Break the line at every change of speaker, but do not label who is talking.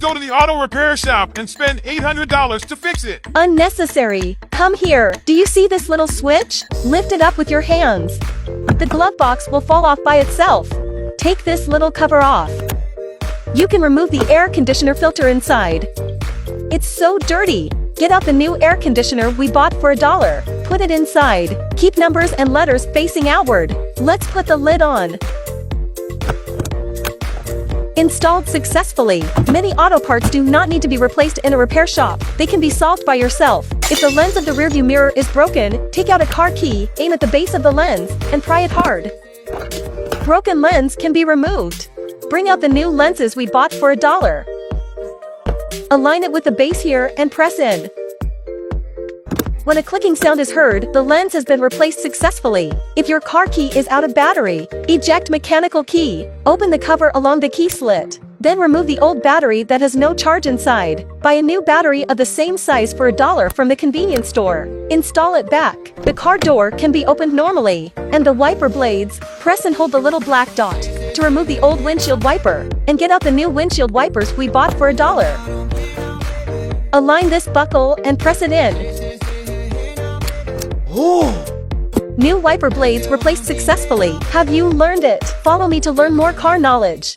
go to the auto repair shop and spend $800 to fix it.
Unnecessary. Come here. Do you see this little switch? Lift it up with your hands. The glove box will fall off by itself. Take this little cover off. You can remove the air conditioner filter inside. It's so dirty. Get out the new air conditioner we bought for $1. Put it inside. Keep numbers and letters facing outward. Let's put the lid on. Installed successfully. Many auto parts do not need to be replaced in a repair shop. They can be solved by yourself. If the lens of the rearview mirror is broken, take out a car key, aim at the base of the lens, and pry it hard. Broken lens can be removed. Bring out the new lenses we bought for $1. Align it with the base here and press in. When a clicking sound is heard, the lens has been replaced successfully. If your car key is out of battery, eject mechanical key. Open the cover along the key slit. Then remove the old battery that has no charge inside. Buy a new battery of the same size for $1 from the convenience store. Install it back. The car door can be opened normally. And the wiper blades, press and hold the little black dot to remove the old windshield wiper. And get out the new windshield wipers we bought for $1. Align this buckle and press it in. New wiper blades replaced successfully. Have you learned it? Follow me to learn more car knowledge.